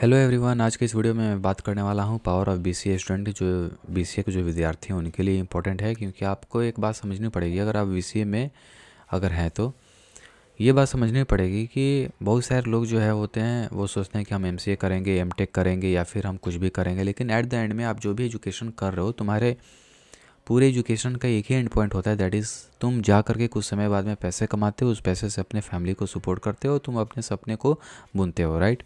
Hello everyone, आज के इस वीडियो में मैं बात करने वाला हूँ पावर ऑफ बीसीए स्टूडेंट। जो बीसीए के जो विद्यार्थी हैं उनके लिए इम्पोर्टेंट है, क्योंकि आपको एक बात समझनी पड़ेगी। अगर आप बीसीए में अगर हैं तो ये बात समझनी पड़ेगी कि बहुत सारे लोग जो है होते हैं वो सोचते हैं कि हम एमसीए करेंगे, एमटेक करेंगे या फिर हम कुछ भी करेंगे, लेकिन एट द एंड में आप जो भी एजुकेशन कर रहे हो, तुम्हारे पूरे एजुकेशन का एक ही एंड पॉइंट होता है, दैट इज़ तुम जा करके कुछ समय बाद में पैसे कमाते हो, उस पैसे से अपने फैमिली को सपोर्ट करते हो, तुम अपने सपने को बुनते हो, राइट।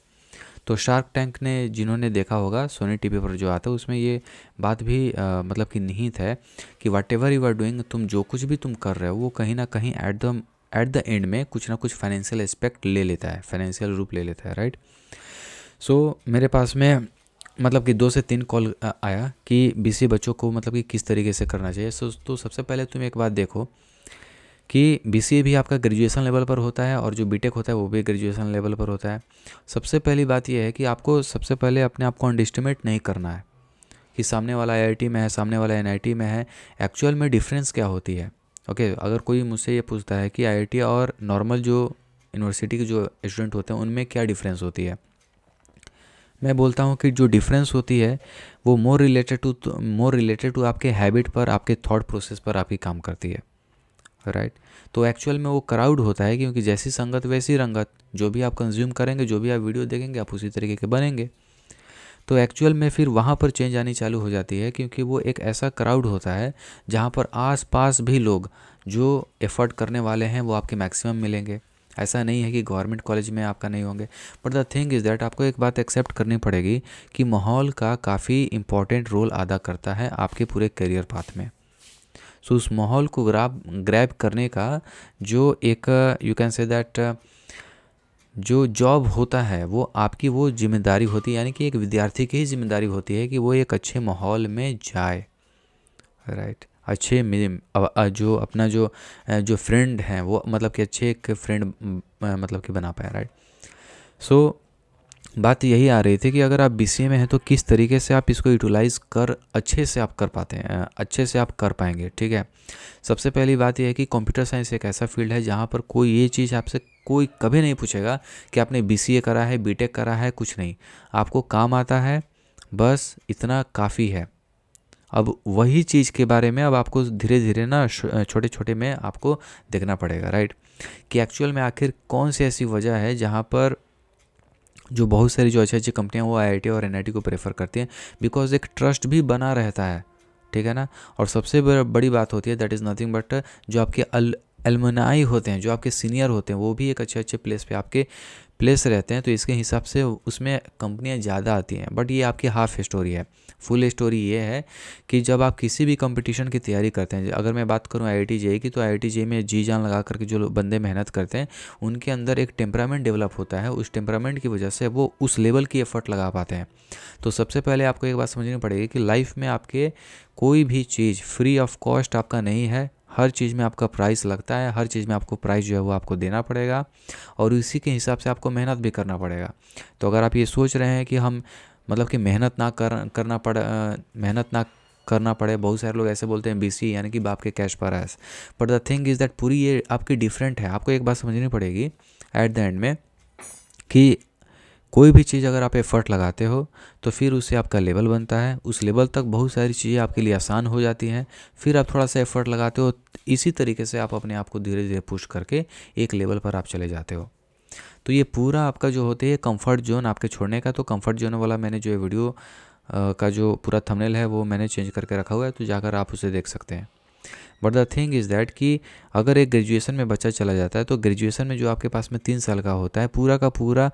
तो शार्क टैंक ने जिन्होंने देखा होगा सोनी टीवी पर जो आता है, उसमें ये बात भी मतलब कि निहित है कि वाट एवर यू आर डूइंग, तुम जो कुछ भी तुम कर रहे हो वो कहीं ना कहीं एट द एंड में कुछ ना कुछ फाइनेंशियल एस्पेक्ट ले लेता है, फाइनेंशियल रूप ले लेता है, राइट। सो मेरे पास में मतलब कि 2 से 3 कॉल आया कि बीसीए बच्चों को मतलब कि किस तरीके से करना चाहिए। तो सबसे पहले तुम एक बात देखो कि बीसीए भी आपका ग्रेजुएशन लेवल पर होता है और जो बीटेक होता है वो भी ग्रेजुएशन लेवल पर होता है। सबसे पहली बात यह है कि आपको सबसे पहले अपने आप को अंडरएस्टिमेट नहीं करना है कि सामने वाला आईआईटी में है, सामने वाला एनआईटी में है, एक्चुअल में डिफरेंस क्या होती है। ओके, अगर कोई मुझसे ये पूछता है कि आईआईटी और नॉर्मल जो यूनिवर्सिटी के जो स्टूडेंट होते हैं उनमें क्या डिफरेंस होती है, मैं बोलता हूँ कि जो डिफरेंस होती है वो मोर रिलेटेड टू आपके हैबिट पर, आपके थॉट प्रोसेस पर आपकी काम करती है, राइट। तो एक्चुअल में वो क्राउड होता है, क्योंकि जैसी संगत वैसी रंगत, जो भी आप कंज्यूम करेंगे, जो भी आप वीडियो देखेंगे, आप उसी तरीके के बनेंगे। तो एक्चुअल में फिर वहाँ पर चेंज आनी चालू हो जाती है, क्योंकि वो एक ऐसा क्राउड होता है जहाँ पर आस पास भी लोग जो एफर्ट करने वाले हैं वो आपके मैक्सिमम मिलेंगे। ऐसा नहीं है कि गवर्नमेंट कॉलेज में आपका नहीं होंगे, but the thing is that आपको एक बात एक्सेप्ट करनी पड़ेगी कि माहौल का काफ़ी इंपॉर्टेंट रोल अदा करता है आपके पूरे करियर पाथ में। सो उस माहौल को ग्रैब करने का जो एक यू कैन से दैट जो जॉब होता है वो आपकी वो जिम्मेदारी होती है, यानी कि एक विद्यार्थी की ही जिम्मेदारी होती है कि वो एक अच्छे माहौल में जाए, राइट। अच्छे जो अपना जो फ्रेंड हैं वो मतलब कि अच्छे एक फ्रेंड मतलब कि बना पाए, राइट। सो बात यही आ रही थी कि अगर आप बीसीए में हैं तो किस तरीके से आप इसको यूटिलाइज़ कर अच्छे से आप कर पाते हैं, अच्छे से आप कर पाएंगे, ठीक है। सबसे पहली बात यह है कि कंप्यूटर साइंस एक ऐसा फील्ड है जहाँ पर कोई ये चीज़ आपसे कोई कभी नहीं पूछेगा कि आपने बीसीए करा है, बीटेक करा है, कुछ नहीं। आपको काम आता है, बस इतना काफ़ी है। अब वही चीज़ के बारे में अब आपको धीरे धीरे ना छोटे छोटे में आपको देखना पड़ेगा, राइट, कि एक्चुअल में आखिर कौन सी ऐसी वजह है जहाँ पर जो बहुत सारी जो अच्छी अच्छी कंपनियां वो आईआईटी और एनआईटी को प्रेफर करती हैं, बिकॉज एक ट्रस्ट भी बना रहता है, ठीक है ना। और सबसे बड़ी बात होती है दैट इज़ नथिंग बट जो आपके एलुमनाई होते हैं, जो आपके सीनियर होते हैं, वो भी एक अच्छे अच्छे प्लेस पे आपके प्लेस रहते हैं, तो इसके हिसाब से उसमें कंपनियां ज़्यादा आती हैं। बट ये आपकी हाफ स्टोरी है। फुल स्टोरी ये है कि जब आप किसी भी कंपटीशन की तैयारी करते हैं, अगर मैं बात करूं आईआईटी जेईई की, तो आईआईटी जेईई में जी जान लगा करके जो बंदे मेहनत करते हैं उनके अंदर एक टेम्परामेंट डेवलप होता है। उस टेम्परामेंट की वजह से वो उस लेवल की एफर्ट लगा पाते हैं। तो सबसे पहले आपको एक बात समझनी पड़ेगी कि लाइफ में आपके कोई भी चीज़ फ्री ऑफ कॉस्ट आपका नहीं है। हर चीज़ में आपका प्राइस लगता है, हर चीज़ में आपको प्राइस जो है वो आपको देना पड़ेगा और इसी के हिसाब से आपको मेहनत भी करना पड़ेगा। तो अगर आप ये सोच रहे हैं कि हम मतलब कि मेहनत ना करना पड़े, बहुत सारे लोग ऐसे बोलते हैं बीसी यानी कि बाप के कैश पर है, but the thing is that पूरी ये आपकी डिफरेंट है। आपको एक बात समझनी पड़ेगी एट द एंड में कि कोई भी चीज़ अगर आप एफर्ट लगाते हो तो फिर उससे आपका लेवल बनता है, उस लेवल तक बहुत सारी चीज़ें आपके लिए आसान हो जाती हैं, फिर आप थोड़ा सा एफर्ट लगाते हो, इसी तरीके से आप अपने आप को धीरे धीरे पुश करके एक लेवल पर आप चले जाते हो। तो ये पूरा आपका जो होते है कंफर्ट जोन आपके छोड़ने का। तो कंफर्ट जोन वाला मैंने जो वीडियो का जो पूरा थंबनेल है वो मैंने चेंज करके रखा हुआ है, तो जाकर आप उसे देख सकते हैं। But the thing is that कि अगर एक ग्रेजुएशन में बच्चा चला जाता है तो ग्रेजुएशन में जो आपके पास में 3 साल का होता है पूरा का पूरा,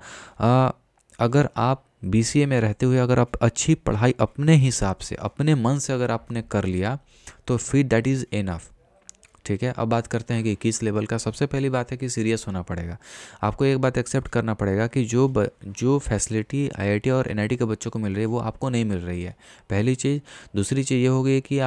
अगर आप बीसीए में रहते हुए अगर आप अच्छी पढ़ाई अपने हिसाब से अपने मन से अगर आपने कर लिया तो फिर दैट इज़ इनफ, ठीक है। अब बात करते हैं कि किस लेवल का। सबसे पहली बात है कि सीरियस होना पड़ेगा। आपको एक बात एक्सेप्ट करना पड़ेगा कि जो फैसिलिटी आईआईटी और एनआईटी के बच्चों को मिल रही है वो आपको नहीं मिल रही है, पहली चीज़। दूसरी चीज़ ये हो गई कि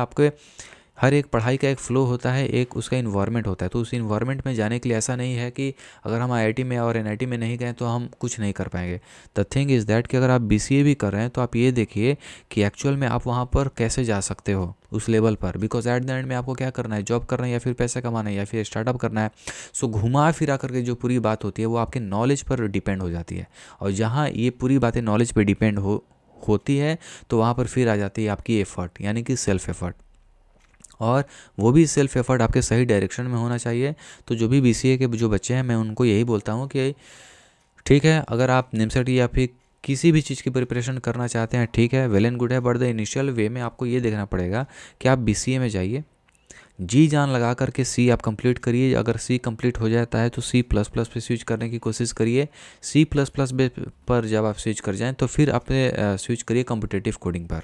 हर एक पढ़ाई का एक फ़्लो होता है, एक उसका इन्वायरमेंट होता है। तो उस इन्वायरमेंट में जाने के लिए ऐसा नहीं है कि अगर हम आईआईटी में और एनआईटी में नहीं गए तो हम कुछ नहीं कर पाएंगे। द थिंग इज़ दैट कि अगर आप बीसीए भी कर रहे हैं तो आप ये देखिए कि एक्चुअल में आप वहाँ पर कैसे जा सकते हो उस लेवल पर, बिकॉज एट द एंड में आपको क्या करना है, जॉब करना है या फिर पैसा कमाना है या फिर स्टार्टअप करना है। सो घुमा फिरा करके जो पूरी बात होती है वो आपके नॉलेज पर डिपेंड हो जाती है, और जहाँ ये पूरी बातें नॉलेज पर डिपेंड होती है तो वहाँ पर फिर आ जाती है आपकी एफ़र्ट, यानी कि सेल्फ एफ़र्ट। और वो भी सेल्फ एफ़र्ट आपके सही डायरेक्शन में होना चाहिए। तो जो भी बीसीए के जो बच्चे हैं मैं उनको यही बोलता हूँ कि ठीक है, अगर आप निमसेट या फिर किसी भी चीज़ की प्रिपरेशन करना चाहते हैं ठीक है, वेल एंड गुड है, बट द इनिशियल वे में आपको ये देखना पड़ेगा कि आप बीसीए में जाइए, जी जान लगा करके सी आप कंप्लीट करिए। अगर सी कंप्लीट हो जाता है तो सी प्लस प्लस पे स्विच करने की कोशिश करिए। सी प्लस प्लस पर जब आप स्विच कर जाएं तो फिर अपने स्विच करिए कॉम्पिटिटिव कोडिंग पर,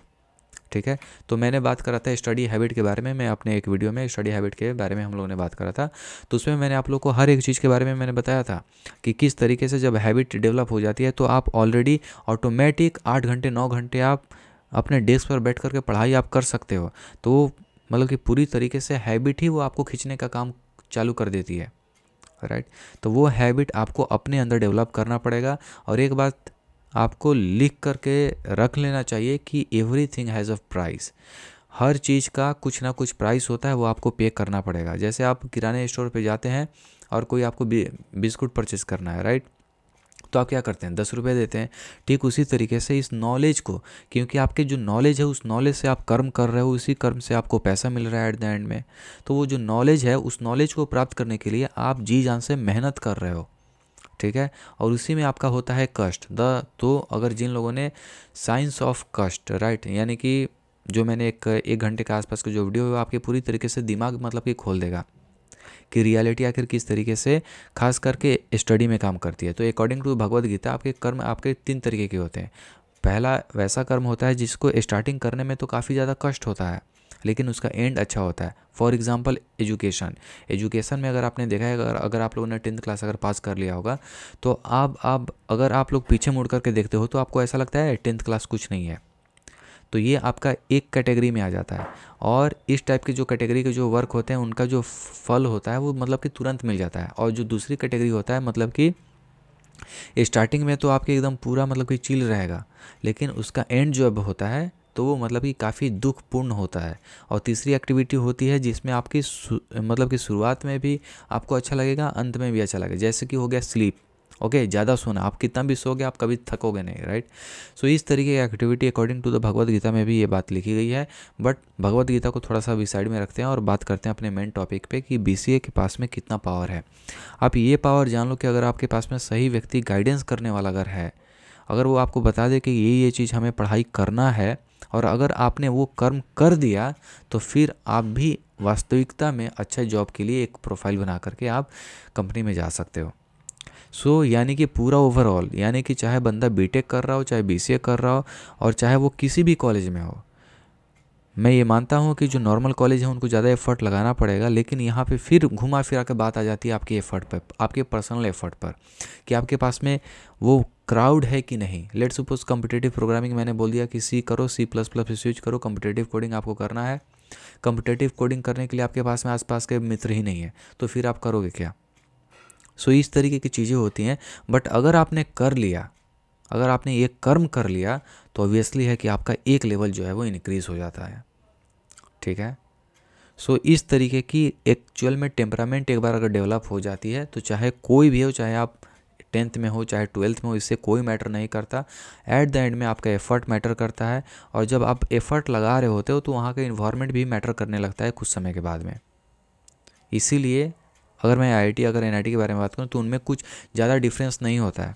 ठीक है। तो मैंने बात करा था स्टडी हैबिट के बारे में, मैं अपने एक वीडियो में स्टडी हैबिट के बारे में हम लोगों ने बात करा था। तो उसमें मैंने आप लोग को हर एक चीज़ के बारे में मैंने बताया था कि किस तरीके से जब हैबिट डेवलप हो जाती है तो आप ऑलरेडी ऑटोमेटिक 8 घंटे 9 घंटे आप अपने डेस्क पर बैठ करके पढ़ाई आप कर सकते हो। तो मतलब कि पूरी तरीके से हैबिट ही वो आपको खींचने का काम चालू कर देती है, राइट। तो वो हैबिट आपको अपने अंदर डेवलप करना पड़ेगा। और एक बात आपको लिख करके रख लेना चाहिए कि एवरीथिंग हैज़ अ प्राइस। हर चीज़ का कुछ ना कुछ प्राइस होता है, वो आपको पे करना पड़ेगा। जैसे आप किराने स्टोर पे जाते हैं और कोई आपको बिस्कुट परचेज़ करना है, राइट, तो आप क्या करते हैं, 10 रुपये देते हैं। ठीक उसी तरीके से इस नॉलेज को, क्योंकि आपके जो नॉलेज है उस नॉलेज से आप कर्म कर रहे हो, उसी कर्म से आपको पैसा मिल रहा है एट द एंड में। तो वो जो नॉलेज है उस नॉलेज को प्राप्त करने के लिए आप जी जान से मेहनत कर रहे हो, ठीक है। और उसी में आपका होता है कष्ट। तो अगर जिन लोगों ने साइंस ऑफ कष्ट, राइट, यानी कि जो मैंने एक घंटे के आसपास का जो वीडियो है वो आपके पूरी तरीके से दिमाग मतलब कि खोल देगा कि रियलिटी आखिर किस तरीके से खास करके स्टडी में काम करती है। तो अकॉर्डिंग टू भगवद गीता आपके कर्म आपके 3 तरीके के होते हैं। पहला वैसा कर्म होता है जिसको स्टार्टिंग करने में तो काफ़ी ज़्यादा कष्ट होता है लेकिन उसका एंड अच्छा होता है। फॉर एग्जांपल एजुकेशन में अगर आपने देखा है, अगर आप लोगों ने 10th क्लास अगर पास कर लिया होगा तो अब अगर आप लोग पीछे मुड़ करके देखते हो तो आपको ऐसा लगता है 10th क्लास कुछ नहीं है। तो ये आपका एक कैटेगरी में आ जाता है। और इस टाइप के जो कैटेगरी के जो वर्क होते हैं उनका जो फल होता है वो मतलब कि तुरंत मिल जाता है। और जो दूसरी कैटेगरी होता है मतलब कि स्टार्टिंग में तो आपके एकदम पूरा मतलब कि चिल रहेगा, लेकिन उसका एंड जो अब होता है तो वो मतलब कि काफ़ी दुखपूर्ण होता है। और तीसरी एक्टिविटी होती है जिसमें आपकी मतलब कि शुरुआत में भी आपको अच्छा लगेगा, अंत में भी अच्छा लगेगा। जैसे कि हो गया स्लीप, ओके, ज़्यादा सोना, आप कितना भी सोगे आप कभी थकोगे नहीं, राइट। सो इस तरीके की activity according to the Bhagavad Gita में भी ये बात लिखी गई है। बट भगवद गीता को थोड़ा सा भी साइड में रखते हैं और बात करते हैं अपने मेन टॉपिक पे कि बीसीए के पास में कितना पावर है। आप ये पावर जान लो कि अगर आपके पास में सही व्यक्ति गाइडेंस करने वाला अगर है, अगर वो आपको बता दे कि ये चीज़ हमें पढ़ाई करना है और अगर आपने वो कर्म कर दिया तो फिर आप भी वास्तविकता में अच्छे जॉब के लिए एक प्रोफाइल बना करके आप कंपनी में जा सकते हो। सो यानी कि पूरा ओवरऑल, यानी कि चाहे बंदा बीटेक कर रहा हो, चाहे बीसीए कर रहा हो और चाहे वो किसी भी कॉलेज में हो, मैं ये मानता हूँ कि जो नॉर्मल कॉलेज है उनको ज़्यादा एफर्ट लगाना पड़ेगा। लेकिन यहाँ पे फिर घुमा फिरा के बात आ जाती है आपके एफर्ट पर, आपके पर्सनल एफर्ट पर, कि आपके पास में वो क्राउड है कि नहीं। लेट सपोज कॉम्पिटिटिव प्रोग्रामिंग मैंने बोल दिया कि सी करो, सी प्लस प्लस स्विच करो, कॉम्पिटिटिव कोडिंग आपको करना है। कॉम्पिटिटिव कोडिंग करने के लिए आपके पास में आसपास के मित्र ही नहीं है, तो फिर आप करोगे क्या। सो इस तरीके की चीज़ें होती हैं। बट अगर आपने कर लिया, अगर आपने ये कर्म कर लिया तो ऑब्वियसली है कि आपका एक लेवल जो है वो इंक्रीज़ हो जाता है, ठीक है। सो इस तरीके की एक्चुअल में टेम्परामेंट एक बार अगर डेवलप हो जाती है तो चाहे कोई भी हो, चाहे आप 10th में हो चाहे 12th में हो, इससे कोई मैटर नहीं करता। एट द एंड में आपका एफर्ट मैटर करता है। और जब आप एफर्ट लगा रहे होते हो तो वहाँ का इन्वायरमेंट भी मैटर करने लगता है कुछ समय के बाद में। इसीलिए अगर मैं आईआईटी अगर एनआईटी के बारे में बात करूँ तो उनमें कुछ ज़्यादा डिफरेंस नहीं होता है,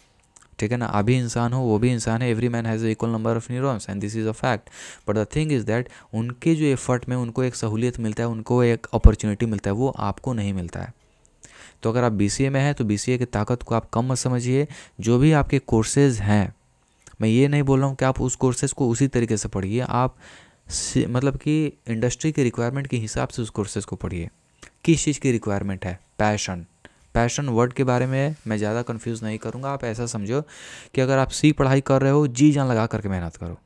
ठीक है ना। अभी इंसान हो वो भी इंसान है, every man has equal number of neurons and this is a fact. But the thing is that उनके जो एफर्ट में उनको एक सहूलियत मिलता है, उनको एक अपॉर्चुनिटी मिलता है, वो आपको नहीं मिलता है। तो अगर आप बीसीए में हैं तो बीसीए की ताकत को आप कम मत समझिए। जो भी आपके कोर्सेज़ हैं, मैं ये नहीं बोल रहा हूँ कि आप उस कोर्सेज़ को उसी तरीके से पढ़िए, आप मतलब कि इंडस्ट्री के रिक्वायरमेंट के हिसाब से उस कोर्सेज़ को पढ़िए। किस चीज़ की रिक्वायरमेंट है, पैशन वर्ड के बारे में मैं ज़्यादा कंफ्यूज नहीं करूँगा। आप ऐसा समझो कि अगर आप सी पढ़ाई कर रहे हो, जी जान लगा करके मेहनत करो।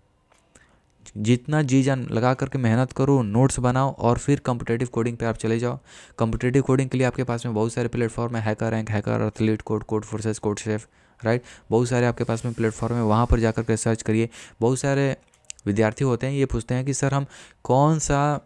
जितना जी जान लगा करके मेहनत करो, नोट्स बनाओ और फिर कॉम्पिटिटिव कोडिंग पे आप चले जाओ। कॉम्पिटिटिव कोडिंग के लिए आपके पास में बहुत सारे प्लेटफॉर्म है, hacker rank, hacker athlete code, code forces, code chef, right. बहुत सारे आपके पास में प्लेटफॉर्म है, वहाँ पर जाकर के सर्च करिए। बहुत सारे विद्यार्थी होते हैं, ये पूछते हैं कि सर हम कौन सा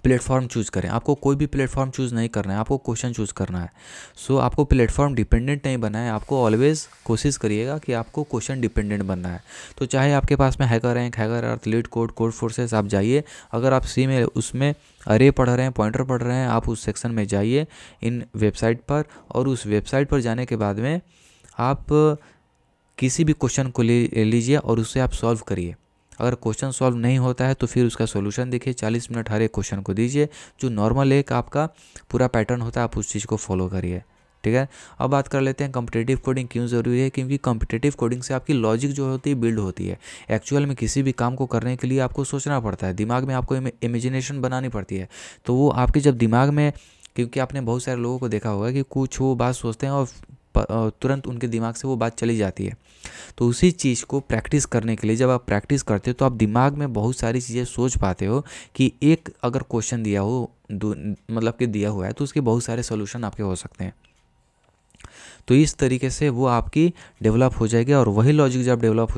प्लेटफॉर्म चूज़ करें। आपको कोई भी प्लेटफॉर्म चूज़ नहीं करना है, आपको क्वेश्चन चूज़ करना है। सो आपको प्लेटफॉर्म डिपेंडेंट नहीं बनना है, आपको ऑलवेज कोशिश करिएगा कि आपको क्वेश्चन डिपेंडेंट बनना है। तो चाहे आपके पास में hacker rank, hacker athlete code, code forces, आप जाइए। अगर आप सी में उसमें अरे पढ़ रहे हैं, पॉइंटर पढ़ रहे हैं, आप उस सेक्शन में जाइए इन वेबसाइट पर, और उस वेबसाइट पर जाने के बाद में आप किसी भी क्वेश्चन को ले लीजिए और उसे आप सॉल्व करिए। अगर क्वेश्चन सॉल्व नहीं होता है तो फिर उसका सॉल्यूशन देखिए। 40 मिनट हर एक क्वेश्चन को दीजिए, जो नॉर्मल एक आपका पूरा पैटर्न होता है, आप उस चीज़ को फॉलो करिए, ठीक है। अब बात कर लेते हैं कॉम्पिटिटिव कोडिंग क्यों ज़रूरी है। क्योंकि कॉम्पिटिटिव कोडिंग से आपकी लॉजिक जो होती है बिल्ड होती है। एक्चुअल में किसी भी काम को करने के लिए आपको सोचना पड़ता है, दिमाग में आपको इमेजिनेशन बनानी पड़ती है। तो वो आपके जब दिमाग में, क्योंकि आपने बहुत सारे लोगों को देखा होगा कि कुछ वो बात सोचते हैं और तुरंत उनके दिमाग से वो बात चली जाती है। तो उसी चीज़ को प्रैक्टिस करने के लिए जब आप प्रैक्टिस करते हो तो आप दिमाग में बहुत सारी चीज़ें सोच पाते हो कि एक अगर क्वेश्चन दिया हो, मतलब कि दिया हुआ है, तो उसके बहुत सारे सॉल्यूशन आपके हो सकते हैं। तो इस तरीके से वो आपकी डेवलप हो जाएगी। और वही लॉजिक जब डेवलप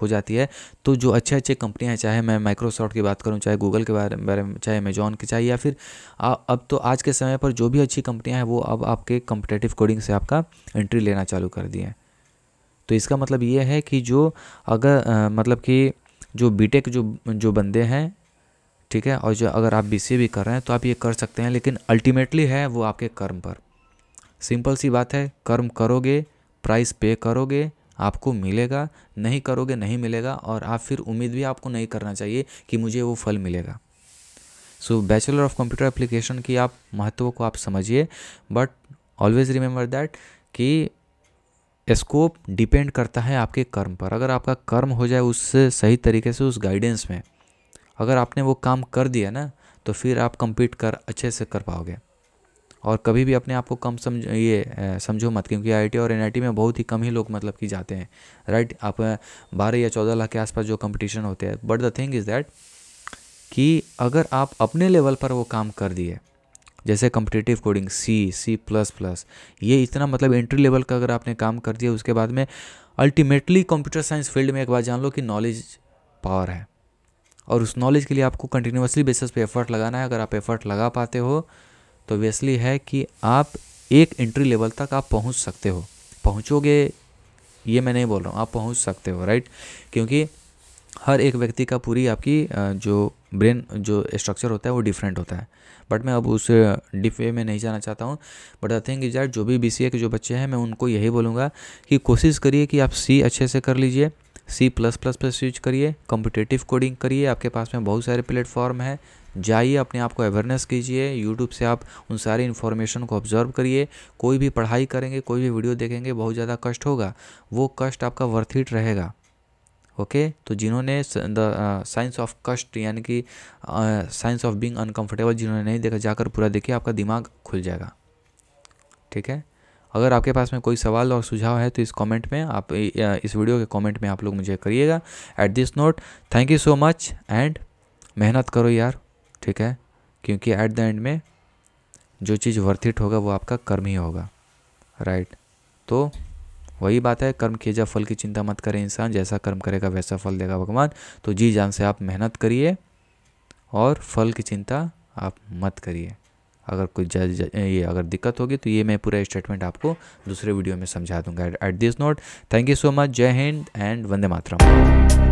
हो जाती है तो जो अच्छे अच्छे कंपनियां हैं, चाहे मैं माइक्रोसॉफ्ट की बात करूं, चाहे गूगल के बारे में, चाहे अमेजॉन की, चाहे या फिर अब तो आज के समय पर जो भी अच्छी कंपनियां हैं वो अब आपके कॉम्पिटिटिव कोडिंग से आपका एंट्री लेना चालू कर दिए हैं। तो इसका मतलब ये है कि जो अगर मतलब कि जो बीटेक जो बंदे हैं, ठीक है, और जो अगर आप बीसीए भी कर रहे हैं तो आप ये कर सकते हैं, लेकिन अल्टीमेटली है वो आपके कर्म पर। सिंपल सी बात है, कर्म करोगे, प्राइस पे करोगे, आपको मिलेगा, नहीं करोगे नहीं मिलेगा, और आप फिर उम्मीद भी आपको नहीं करना चाहिए कि मुझे वो फल मिलेगा। सो बैचलर ऑफ कंप्यूटर एप्लीकेशन की आप महत्व को आप समझिए, बट ऑलवेज रिमेंबर दैट कि स्कोप डिपेंड करता है आपके कर्म पर। अगर आपका कर्म हो जाए उससे सही तरीके से, उस गाइडेंस में अगर आपने वो काम कर दिया ना, तो फिर आप compete कर अच्छे से कर पाओगे। और कभी भी अपने आप को कम समझो मत, क्योंकि आईआईटी और एनआईटी में बहुत ही कम ही लोग मतलब कि जाते हैं, राइट। आप 12 या 14 लाख के आसपास जो कंपटीशन होते हैं, but the thing is that कि अगर आप अपने लेवल पर वो काम कर दिए, जैसे कॉम्पिटिटिव कोडिंग, C++, ये इतना मतलब एंट्री लेवल का अगर आपने काम कर दिया, उसके बाद में अल्टीमेटली कंप्यूटर साइंस फील्ड में एक बात जान लो कि नॉलेज पावर है, और उस नॉलेज के लिए आपको कंटिन्यूसली बेसिस पे एफर्ट लगाना है। अगर आप एफर्ट लगा पाते हो तो ऑब्वियसली है कि आप एक एंट्री लेवल तक आप पहुंच सकते हो। पहुंचोगे ये मैं नहीं बोल रहा हूँ, आप पहुंच सकते हो, राइट। क्योंकि हर एक व्यक्ति का पूरी आपकी जो ब्रेन जो स्ट्रक्चर होता है वो डिफरेंट होता है। बट मैं अब उस डीप वे में नहीं जाना चाहता हूँ। But the thing is that जो भी बीसीए के जो बच्चे हैं, मैं उनको यही बोलूँगा कि कोशिश करिए कि आप सी अच्छे से कर लीजिए, C++ पे स्विच करिए, कॉम्पिटिटिव कोडिंग करिए। आपके पास में बहुत सारे प्लेटफॉर्म हैं, जाइए, अपने आप को अवेयरनेस कीजिए। यूट्यूब से आप उन सारी इन्फॉर्मेशन को ऑब्जर्व करिए। कोई भी पढ़ाई करेंगे, कोई भी वीडियो देखेंगे, बहुत ज़्यादा कष्ट होगा, वो कष्ट आपका वर्थ इट रहेगा, ओके। तो जिन्होंने द साइंस ऑफ कष्ट, यानी कि साइंस ऑफ बीइंग अनकंफर्टेबल, जिन्होंने नहीं देखा, जाकर पूरा देखिए, आपका दिमाग खुल जाएगा, ठीक है। अगर आपके पास में कोई सवाल और सुझाव है तो इस कमेंट में आप, इस वीडियो के कमेंट में आप लोग मुझे करिएगा। At this note, thank you so much, and मेहनत करो यार, ठीक है, क्योंकि एट द एंड में जो चीज़ वर्थ इट होगा वो आपका कर्म ही होगा, राइट। तो वही बात है, कर्म किए जा फल की चिंता मत करे इंसान, जैसा कर्म करेगा वैसा फल देगा भगवान। तो जी जान से आप मेहनत करिए और फल की चिंता आप मत करिए। अगर कुछ ये अगर दिक्कत होगी तो ये मैं पूरा स्टेटमेंट आपको दूसरे वीडियो में समझा दूंगा। At this note, thank you so much, जय हिंद एंड वंदे मातरम।